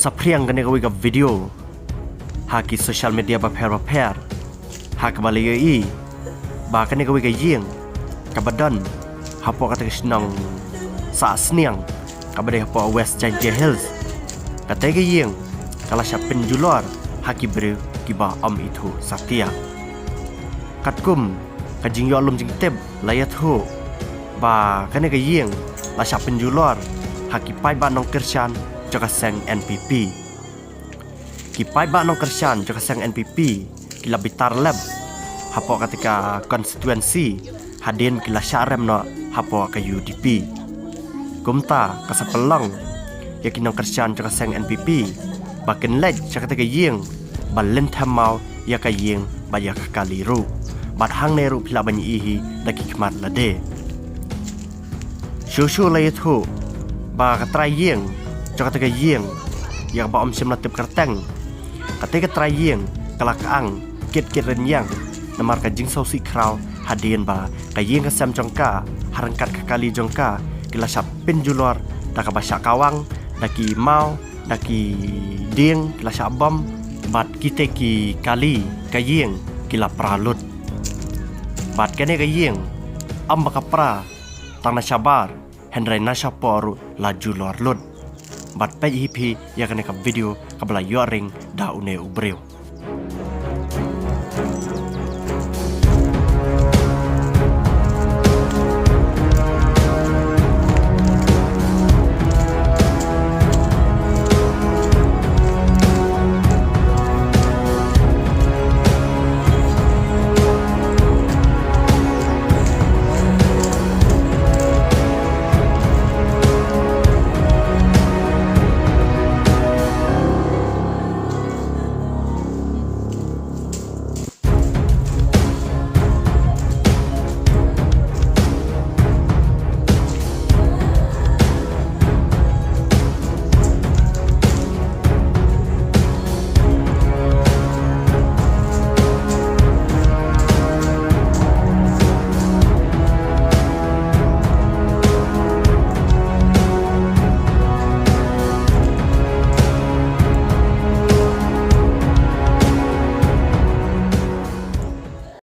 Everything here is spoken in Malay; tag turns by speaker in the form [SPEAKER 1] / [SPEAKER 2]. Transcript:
[SPEAKER 1] Sapriang kene kawi ka video haki social media baper hak balai ba kene kawi ka yeng kabadan hapo kata kisnang sa sniang kabade hapo West Giant Hills kata ka yeng kala siya penjular haki beri kiba itu Satya katkum kajing yo alum jing teb layat ho ba kene ka yeng la siya penjular haki pai ba nong Kershan jaka seng NPP kipai ba nong Kershan jaka seng NPP kila bitar lab hapo ketika konstituensi hadin kila syarem no hapo ke UDP kumta kasapelang yakin nong Kershan jaka seng NPP bakin lej jaka tega yeng balen thamau ya ka yeng ba ya ka kaliru bat hang neru pila banyi ihi daki kmat lade shushu layet ho ba katrai yeng jaka tega yeng yang ba om sim latip kerteng ketika trai yeng kelakang kit renyang namar ka jing sau si kraw hadien ba ka yeng ka sam jongka harangkat ka kali jongka kila sap penjulor da ka basya kawang daki mau daki ding kila sap bom bat kite ki kali ka yeng kila pralut bat kene ka yeng am ba ka pra tang na sabar Henry Nashaporu laju lor lut bat pe hipi ya kene ka video kabla yoring da une ubreu